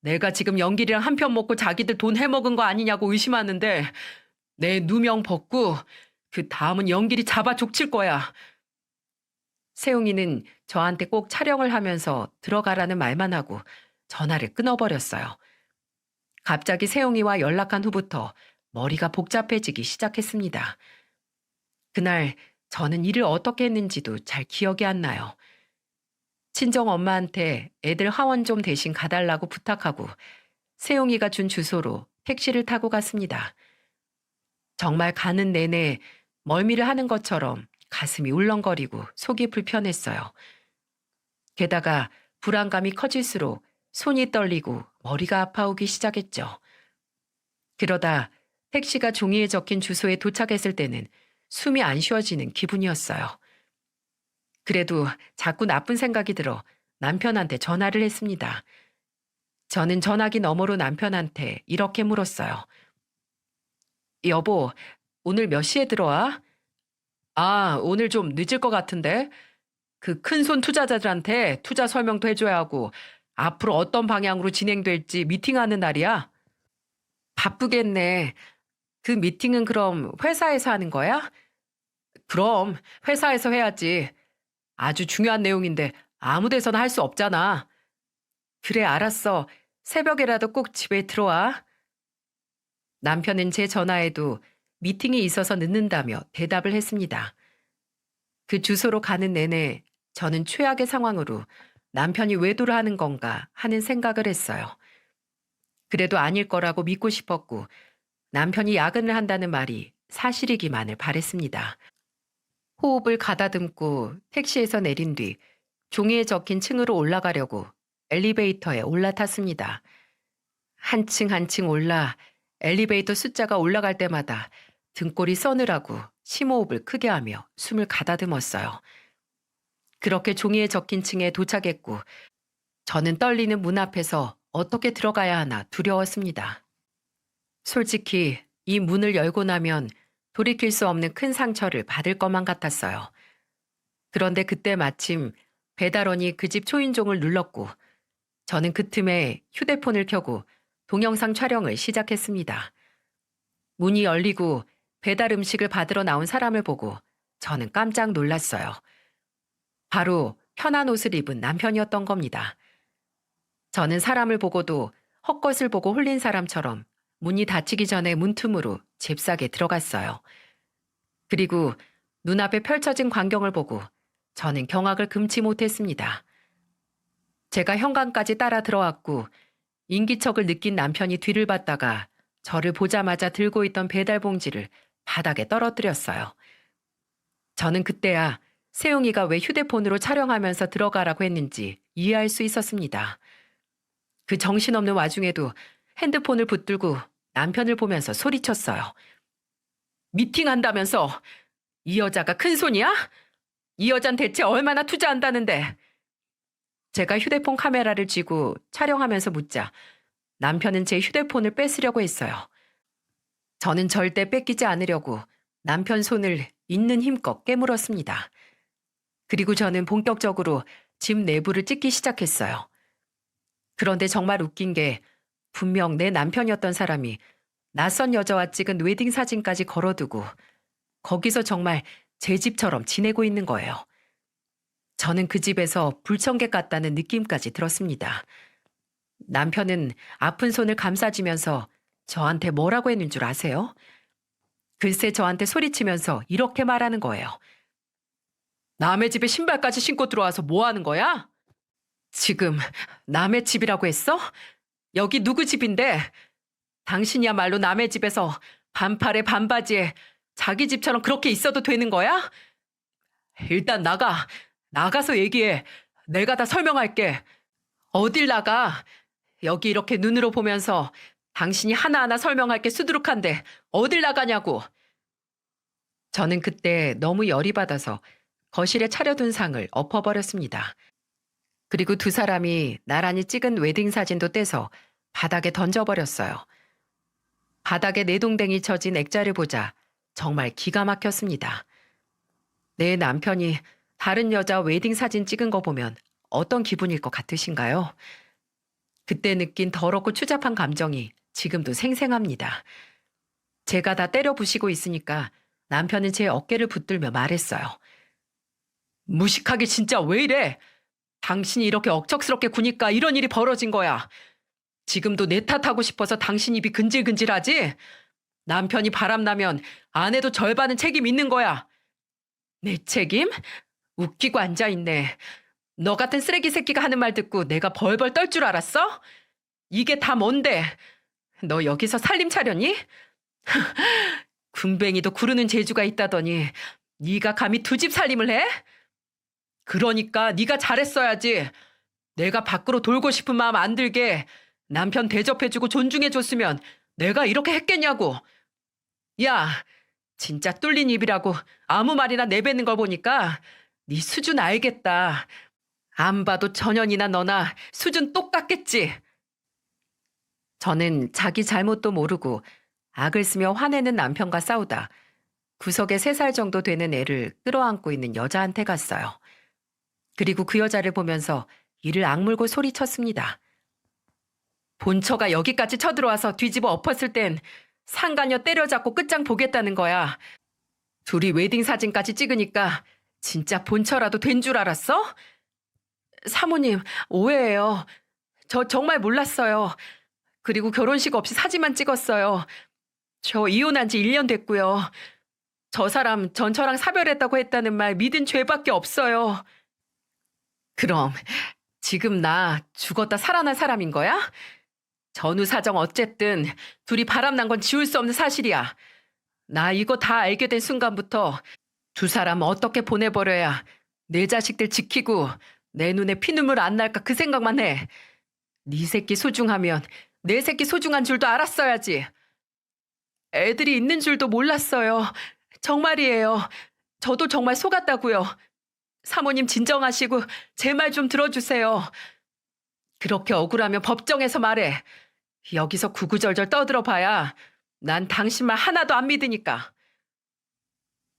S1: 내가 지금 영길이랑 한편 먹고 자기들 돈 해먹은 거 아니냐고 의심하는데 내 누명 벗고 그 다음은 영길이 잡아 족칠 거야. 세용이는 저한테 꼭 촬영을 하면서 들어가라는 말만 하고 전화를 끊어버렸어요. 갑자기 세용이와 연락한 후부터 머리가 복잡해지기 시작했습니다. 그날 저는 일을 어떻게 했는지도 잘 기억이 안 나요. 친정 엄마한테 애들 하원 좀 대신 가달라고 부탁하고 세용이가 준 주소로 택시를 타고 갔습니다. 정말 가는 내내 멀미를 하는 것처럼 가슴이 울렁거리고 속이 불편했어요. 게다가 불안감이 커질수록 손이 떨리고 머리가 아파오기 시작했죠. 그러다 택시가 종이에 적힌 주소에 도착했을 때는 숨이 안 쉬어지는 기분이었어요. 그래도 자꾸 나쁜 생각이 들어 남편한테 전화를 했습니다. 저는 전화기 너머로 남편한테 이렇게 물었어요. 여보, 오늘 몇 시에 들어와? 아, 오늘 좀 늦을 것 같은데. 그 큰손 투자자들한테 투자 설명도 해줘야 하고 앞으로 어떤 방향으로 진행될지 미팅하는 날이야. 바쁘겠네. 그 미팅은 그럼 회사에서 하는 거야? 그럼 회사에서 해야지. 아주 중요한 내용인데 아무 데서나 할 수 없잖아. 그래, 알았어. 새벽에라도 꼭 집에 들어와. 남편은 제 전화에도 미팅이 있어서 늦는다며 대답을 했습니다. 그 주소로 가는 내내 저는 최악의 상황으로 남편이 외도를 하는 건가 하는 생각을 했어요. 그래도 아닐 거라고 믿고 싶었고 남편이 야근을 한다는 말이 사실이기만을 바랬습니다. 호흡을 가다듬고 택시에서 내린 뒤 종이에 적힌 층으로 올라가려고 엘리베이터에 올라탔습니다. 한 층 한 층 올라 엘리베이터 숫자가 올라갈 때마다 등골이 서늘하고 심호흡을 크게 하며 숨을 가다듬었어요. 그렇게 종이에 적힌 층에 도착했고 저는 떨리는 문 앞에서 어떻게 들어가야 하나 두려웠습니다. 솔직히 이 문을 열고 나면 돌이킬 수 없는 큰 상처를 받을 것만 같았어요. 그런데 그때 마침 배달원이 그 집 초인종을 눌렀고 저는 그 틈에 휴대폰을 켜고 동영상 촬영을 시작했습니다. 문이 열리고 배달 음식을 받으러 나온 사람을 보고 저는 깜짝 놀랐어요. 바로 편한 옷을 입은 남편이었던 겁니다. 저는 사람을 보고도 헛것을 보고 홀린 사람처럼 문이 닫히기 전에 문틈으로 잽싸게 들어갔어요. 그리고 눈앞에 펼쳐진 광경을 보고 저는 경악을 금치 못했습니다. 제가 현관까지 따라 들어왔고 인기척을 느낀 남편이 뒤를 봤다가 저를 보자마자 들고 있던 배달 봉지를 바닥에 떨어뜨렸어요. 저는 그때야 세용이가 왜 휴대폰으로 촬영하면서 들어가라고 했는지 이해할 수 있었습니다. 그 정신없는 와중에도 핸드폰을 붙들고 남편을 보면서 소리쳤어요. 미팅한다면서 이 여자가 큰손이야? 이 여잔 대체 얼마나 투자한다는데. 제가 휴대폰 카메라를 쥐고 촬영하면서 묻자 남편은 제 휴대폰을 뺏으려고 했어요. 저는 절대 뺏기지 않으려고 남편 손을 있는 힘껏 깨물었습니다. 그리고 저는 본격적으로 집 내부를 찍기 시작했어요. 그런데 정말 웃긴 게 분명 내 남편이었던 사람이 낯선 여자와 찍은 웨딩 사진까지 걸어두고 거기서 정말 제 집처럼 지내고 있는 거예요. 저는 그 집에서 불청객 같다는 느낌까지 들었습니다. 남편은 아픈 손을 감싸주면서 저한테 뭐라고 했는 줄 아세요? 글쎄 저한테 소리치면서 이렇게 말하는 거예요. 남의 집에 신발까지 신고 들어와서 뭐 하는 거야? 지금 남의 집이라고 했어? 여기 누구 집인데? 당신이야말로 남의 집에서 반팔에 반바지에 자기 집처럼 그렇게 있어도 되는 거야? 일단 나가서 얘기해. 내가 다 설명할게. 어딜 나가? 여기 이렇게 눈으로 보면서 당신이 하나하나 설명할 게 수두룩한데 어딜 나가냐고. 저는 그때 너무 열이 받아서 거실에 차려둔 상을 엎어버렸습니다. 그리고 두 사람이 나란히 찍은 웨딩 사진도 떼서 바닥에 던져버렸어요. 바닥에 내동댕이 쳐진 액자를 보자 정말 기가 막혔습니다. 내 남편이 다른 여자 웨딩 사진 찍은 거 보면 어떤 기분일 것 같으신가요? 그때 느낀 더럽고 추잡한 감정이 지금도 생생합니다. 제가 다 때려 부시고 있으니까 남편은 제 어깨를 붙들며 말했어요. 무식하게 진짜 왜 이래? 당신이 이렇게 억척스럽게 구니까 이런 일이 벌어진 거야. 지금도 내 탓하고 싶어서 당신 입이 근질근질하지? 남편이 바람나면 아내도 절반은 책임 있는 거야. 내 책임? 웃기고 앉아있네. 너 같은 쓰레기 새끼가 하는 말 듣고 내가 벌벌 떨 줄 알았어? 이게 다 뭔데? 너 여기서 살림 차렸니? 군뱅이도 구르는 재주가 있다더니 네가 감히 두 집 살림을 해? 그러니까 네가 잘했어야지. 내가 밖으로 돌고 싶은 마음 안 들게 남편 대접해주고 존중해줬으면 내가 이렇게 했겠냐고. 야, 진짜 뚫린 입이라고 아무 말이나 내뱉는 걸 보니까 네 수준 알겠다. 안 봐도 전현이나 너나 수준 똑같겠지. 저는 자기 잘못도 모르고 악을 쓰며 화내는 남편과 싸우다 구석에 3살 정도 되는 애를 끌어안고 있는 여자한테 갔어요. 그리고 그 여자를 보면서 이를 악물고 소리쳤습니다. 본처가 여기까지 쳐들어와서 뒤집어 엎었을 땐 상간녀 때려잡고 끝장 보겠다는 거야. 둘이 웨딩 사진까지 찍으니까 진짜 본처라도 된 줄 알았어? 사모님, 오해예요. 저 정말 몰랐어요. 그리고 결혼식 없이 사진만 찍었어요. 저 이혼한 지 1년 됐고요. 저 사람 전처랑 사별했다고 했다는 말 믿은 죄밖에 없어요. 그럼 지금 나 죽었다 살아난 사람인 거야? 전후 사정 어쨌든 둘이 바람난 건 지울 수 없는 사실이야. 나 이거 다 알게 된 순간부터 두 사람 어떻게 보내버려야 내 자식들 지키고 내 눈에 피눈물 안 날까 그 생각만 해. 네 새끼 소중하면 내 새끼 소중한 줄도 알았어야지. 애들이 있는 줄도 몰랐어요. 정말이에요. 저도 정말 속았다고요. 사모님 진정하시고 제 말 좀 들어주세요. 그렇게 억울하면 법정에서 말해. 여기서 구구절절 떠들어 봐야 난 당신 말 하나도 안 믿으니까.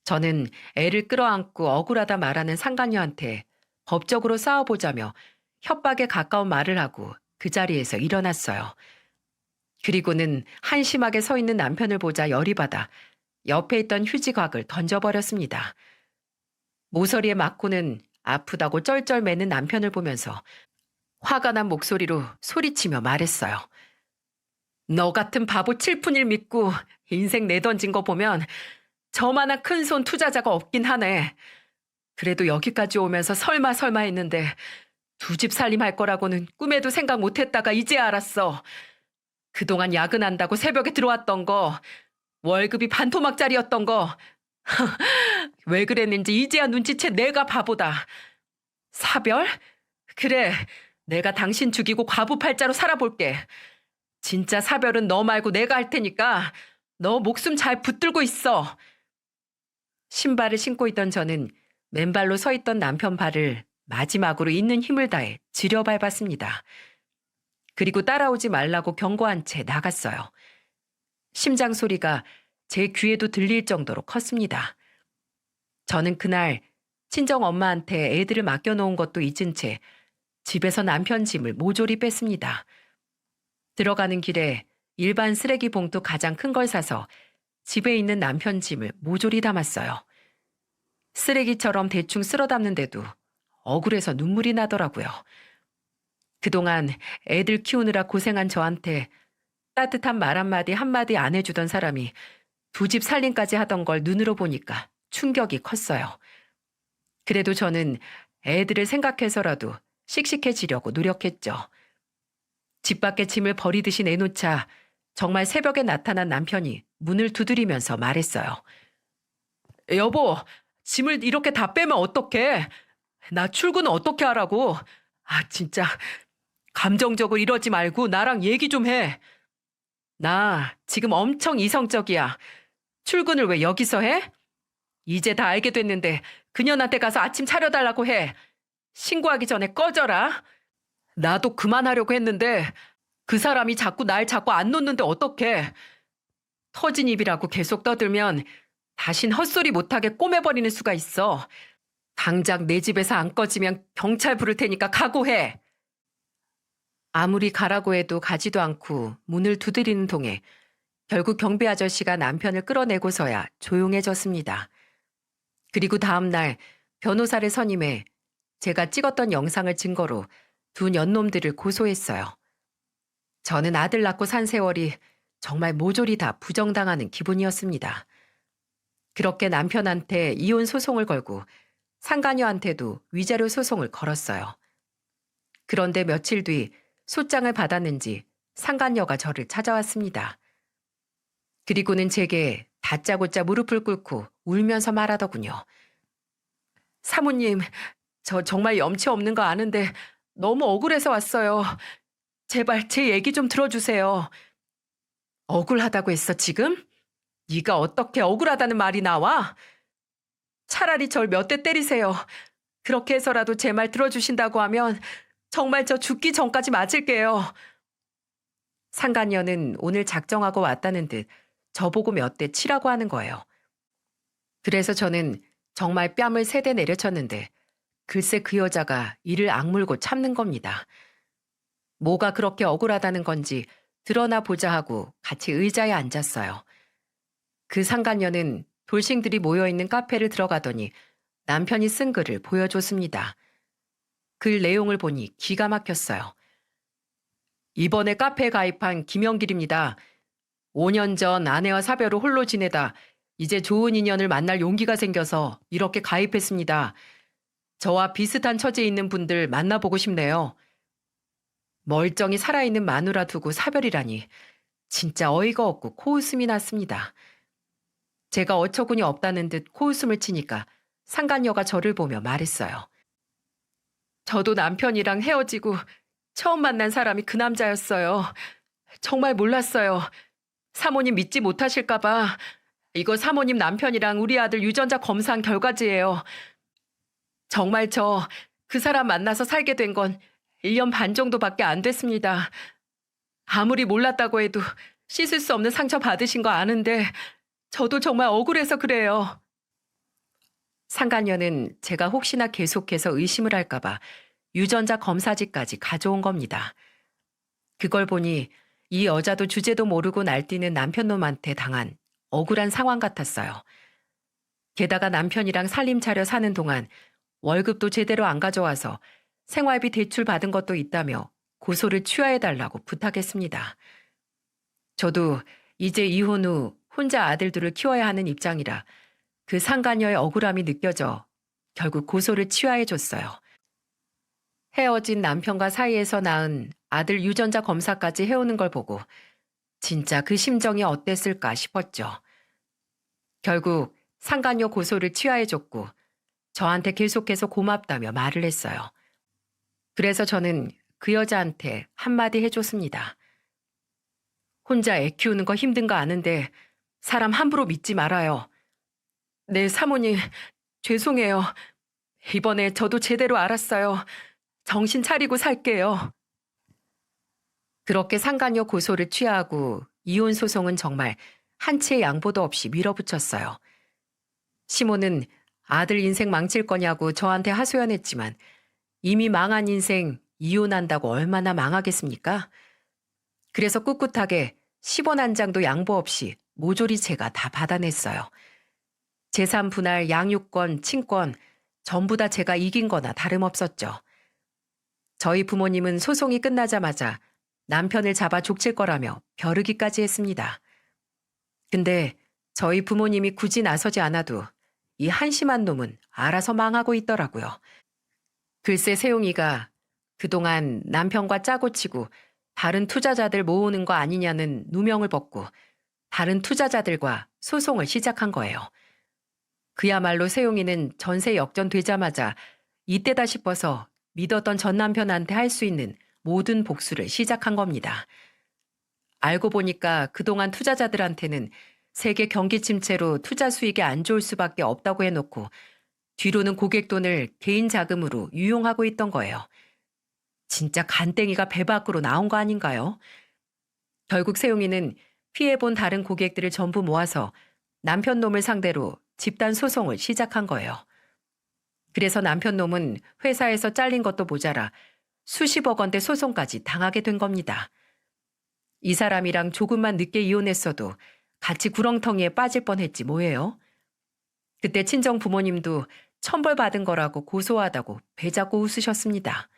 S1: 저는 애를 끌어안고 억울하다 말하는 상간녀한테 법적으로 싸워보자며 협박에 가까운 말을 하고 그 자리에서 일어났어요. 그리고는 한심하게 서 있는 남편을 보자 열이 받아 옆에 있던 휴지곽을 던져버렸습니다. 모서리에 맞고는 아프다고 쩔쩔매는 남편을 보면서 화가 난 목소리로 소리치며 말했어요. 너 같은 바보 칠푼일 믿고 인생 내던진 거 보면 저만한 큰 손 투자자가 없긴 하네. 그래도 여기까지 오면서 설마 했는데 두 집 살림할 거라고는 꿈에도 생각 못했다가 이제 알았어. 그동안 야근한다고 새벽에 들어왔던 거, 월급이 반토막짜리였던 거. 왜 그랬는지 이제야 눈치채 내가 바보다. 사별? 그래, 내가 당신 죽이고 과부팔자로 살아볼게. 진짜 사별은 너 말고 내가 할 테니까 너 목숨 잘 붙들고 있어. 신발을 신고 있던 저는 맨발로 서 있던 남편 발을 마지막으로 있는 힘을 다해 지려밟았습니다. 그리고 따라오지 말라고 경고한 채 나갔어요. 심장 소리가 제 귀에도 들릴 정도로 컸습니다. 저는 그날 친정 엄마한테 애들을 맡겨놓은 것도 잊은 채 집에서 남편 짐을 모조리 뺐습니다. 들어가는 길에 일반 쓰레기 봉투 가장 큰 걸 사서 집에 있는 남편 짐을 모조리 담았어요. 쓰레기처럼 대충 쓸어 담는데도 억울해서 눈물이 나더라고요. 그동안 애들 키우느라 고생한 저한테 따뜻한 말 한마디 안 해주던 사람이 두 집 살림까지 하던 걸 눈으로 보니까 충격이 컸어요. 그래도 저는 애들을 생각해서라도 씩씩해지려고 노력했죠. 집 밖에 짐을 버리듯이 내놓자 정말 새벽에 나타난 남편이 문을 두드리면서 말했어요. 여보, 짐을 이렇게 다 빼면 어떡해? 나 출근은 어떻게 하라고? 아, 진짜 감정적으로 이러지 말고 나랑 얘기 좀 해. 나 지금 엄청 이성적이야. 출근을 왜 여기서 해? 이제 다 알게 됐는데 그년한테 가서 아침 차려달라고 해. 신고하기 전에 꺼져라. 나도 그만하려고 했는데 그 사람이 자꾸 날 잡고 안 놓는데 어떡해. 터진 입이라고 계속 떠들면 다신 헛소리 못하게 꼬매버리는 수가 있어. 당장 내 집에서 안 꺼지면 경찰 부를 테니까 각오해. 아무리 가라고 해도 가지도 않고 문을 두드리는 통에 결국 경비 아저씨가 남편을 끌어내고서야 조용해졌습니다. 그리고 다음 날 변호사를 선임해 제가 찍었던 영상을 증거로 두 년놈들을 고소했어요. 저는 아들 낳고 산 세월이 정말 모조리 다 부정당하는 기분이었습니다. 그렇게 남편한테 이혼 소송을 걸고 상간녀한테도 위자료 소송을 걸었어요. 그런데 며칠 뒤 소장을 받았는지 상간녀가 저를 찾아왔습니다. 그리고는 제게 다짜고짜 무릎을 꿇고 울면서 말하더군요. 사모님, 저 정말 염치 없는 거 아는데 너무 억울해서 왔어요. 제발 제 얘기 좀 들어주세요. 억울하다고 했어 지금? 네가 어떻게 억울하다는 말이 나와? 차라리 절 몇 대 때리세요. 그렇게 해서라도 제 말 들어주신다고 하면 정말 저 죽기 전까지 맞을게요. 상간녀는 오늘 작정하고 왔다는 듯 저보고 몇 대 치라고 하는 거예요. 그래서 저는 정말 뺨을 3대 내려쳤는데 글쎄 그 여자가 이를 악물고 참는 겁니다. 뭐가 그렇게 억울하다는 건지 드러나 보자 하고 같이 의자에 앉았어요. 그 상간녀는 돌싱들이 모여있는 카페를 들어가더니 남편이 쓴 글을 보여줬습니다. 글 내용을 보니 기가 막혔어요. 이번에 카페에 가입한 김영길입니다. 5년 전 아내와 사별후 홀로 지내다 이제 좋은 인연을 만날 용기가 생겨서 이렇게 가입했습니다. 저와 비슷한 처지에 있는 분들 만나보고 싶네요. 멀쩡히 살아있는 마누라 두고 사별이라니 진짜 어이가 없고 코웃음이 났습니다. 제가 어처구니 없다는 듯 코웃음을 치니까 상간녀가 저를 보며 말했어요. 저도 남편이랑 헤어지고 처음 만난 사람이 그 남자였어요. 정말 몰랐어요. 사모님 믿지 못하실까봐 이거 사모님 남편이랑 우리 아들 유전자 검사한 결과지예요. 정말 저 그 사람 만나서 살게 된 건 1년 반 정도밖에 안 됐습니다. 아무리 몰랐다고 해도 씻을 수 없는 상처 받으신 거 아는데 저도 정말 억울해서 그래요. 상간녀는 제가 혹시나 계속해서 의심을 할까봐 유전자 검사지까지 가져온 겁니다. 그걸 보니 이 여자도 주제도 모르고 날뛰는 남편놈한테 당한 억울한 상황 같았어요. 게다가 남편이랑 살림 차려 사는 동안 월급도 제대로 안 가져와서 생활비 대출 받은 것도 있다며 고소를 취하해달라고 부탁했습니다. 저도 이제 이혼 후 혼자 아들들을 키워야 하는 입장이라 그 상간녀의 억울함이 느껴져 결국 고소를 취하해줬어요. 헤어진 남편과 사이에서 낳은 아들 유전자 검사까지 해오는 걸 보고 진짜 그 심정이 어땠을까 싶었죠. 결국 상간녀 고소를 취하해줬고 저한테 계속해서 고맙다며 말을 했어요. 그래서 저는 그 여자한테 한마디 해줬습니다. 혼자 애 키우는 거 힘든 거 아는데 사람 함부로 믿지 말아요. 네, 사모님, 죄송해요. 이번에 저도 제대로 알았어요. 정신 차리고 살게요. 그렇게 상간녀 고소를 취하고 이혼 소송은 정말 한 채의 양보도 없이 밀어붙였어요. 시모는 아들 인생 망칠 거냐고 저한테 하소연했지만 이미 망한 인생 이혼한다고 얼마나 망하겠습니까? 그래서 꿋꿋하게 10원 한 장도 양보 없이 모조리 제가 다 받아냈어요. 재산 분할, 양육권, 친권 전부 다 제가 이긴 거나 다름없었죠. 저희 부모님은 소송이 끝나자마자 남편을 잡아 족칠 거라며 벼르기까지 했습니다. 근데 저희 부모님이 굳이 나서지 않아도 이 한심한 놈은 알아서 망하고 있더라고요. 글쎄 세용이가 그동안 남편과 짜고 치고 다른 투자자들 모으는 거 아니냐는 누명을 벗고 다른 투자자들과 소송을 시작한 거예요. 그야말로 세용이는 전세 역전되자마자 이때다 싶어서 믿었던 전 남편한테 할 수 있는 모든 복수를 시작한 겁니다. 알고 보니까 그동안 투자자들한테는 세계 경기 침체로 투자 수익이 안 좋을 수밖에 없다고 해놓고 뒤로는 고객 돈을 개인 자금으로 유용하고 있던 거예요. 진짜 간땡이가 배 밖으로 나온 거 아닌가요? 결국 세용이는 피해본 다른 고객들을 전부 모아서 남편 놈을 상대로 집단 소송을 시작한 거예요. 그래서 남편 놈은 회사에서 잘린 것도 모자라 수십억 원대 소송까지 당하게 된 겁니다. 이 사람이랑 조금만 늦게 이혼했어도 같이 구렁텅이에 빠질 뻔했지 뭐예요. 그때 친정 부모님도 천벌 받은 거라고 고소하다고 배 잡고 웃으셨습니다.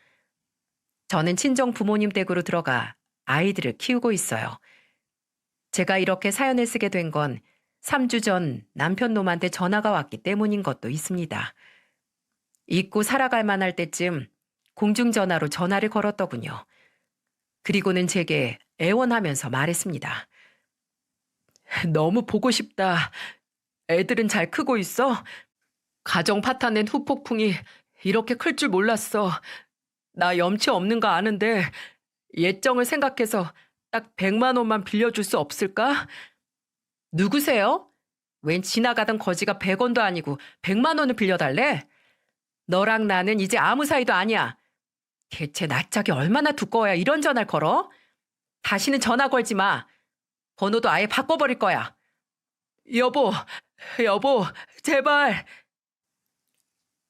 S1: 저는 친정 부모님 댁으로 들어가 아이들을 키우고 있어요. 제가 이렇게 사연을 쓰게 된 건 3주 전 남편 놈한테 전화가 왔기 때문인 것도 있습니다. 잊고 살아갈 만할 때쯤 공중전화로 전화를 걸었더군요. 그리고는 제게 애원하면서 말했습니다. 너무 보고 싶다. 애들은 잘 크고 있어? 가정 파탄낸 후폭풍이 이렇게 클 줄 몰랐어. 나 염치 없는 거 아는데 예정을 생각해서 딱 100만 원만 빌려줄 수 없을까? 누구세요? 웬 지나가던 거지가 100원도 아니고 100만 원을 빌려달래? 너랑 나는 이제 아무 사이도 아니야. 대체 낯짝이 얼마나 두꺼워야 이런 전화를 걸어? 다시는 전화 걸지 마. 번호도 아예 바꿔버릴 거야. 여보, 제발.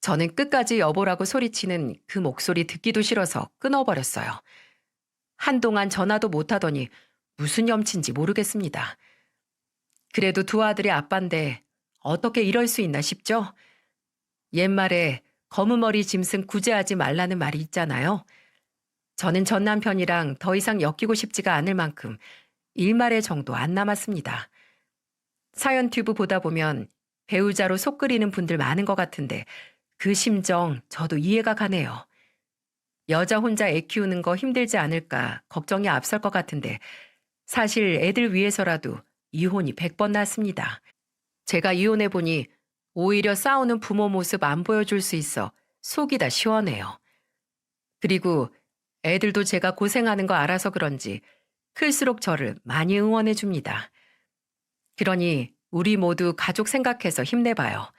S1: 저는 끝까지 여보라고 소리치는 그 목소리 듣기도 싫어서 끊어버렸어요. 한동안 전화도 못하더니 무슨 염치인지 모르겠습니다. 그래도 두 아들의 아빠인데 어떻게 이럴 수 있나 싶죠? 옛말에 검은 머리 짐승 구제하지 말라는 말이 있잖아요. 저는 전 남편이랑 더 이상 엮이고 싶지가 않을 만큼 일말의 정도 안 남았습니다. 사연 튜브 보다 보면 배우자로 속 끓이는 분들 많은 것 같은데 그 심정 저도 이해가 가네요. 여자 혼자 애 키우는 거 힘들지 않을까 걱정이 앞설 것 같은데 사실 애들 위해서라도 이혼이 100번 낫습니다. 제가 이혼해보니 오히려 싸우는 부모 모습 안 보여줄 수 있어 속이 다 시원해요. 그리고 애들도 제가 고생하는 거 알아서 그런지 클수록 저를 많이 응원해 줍니다. 그러니 우리 모두 가족 생각해서 힘내봐요.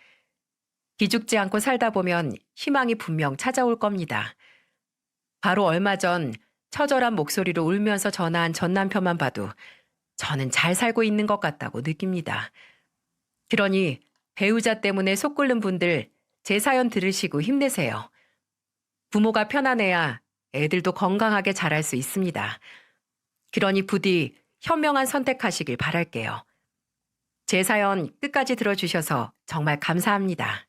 S1: 기죽지 않고 살다 보면 희망이 분명 찾아올 겁니다. 바로 얼마 전 처절한 목소리로 울면서 전화한 전 남편만 봐도 저는 잘 살고 있는 것 같다고 느낍니다. 그러니 배우자 때문에 속 끓는 분들 제 사연 들으시고 힘내세요. 부모가 편안해야 애들도 건강하게 자랄 수 있습니다. 그러니 부디 현명한 선택하시길 바랄게요. 제 사연 끝까지 들어주셔서 정말 감사합니다.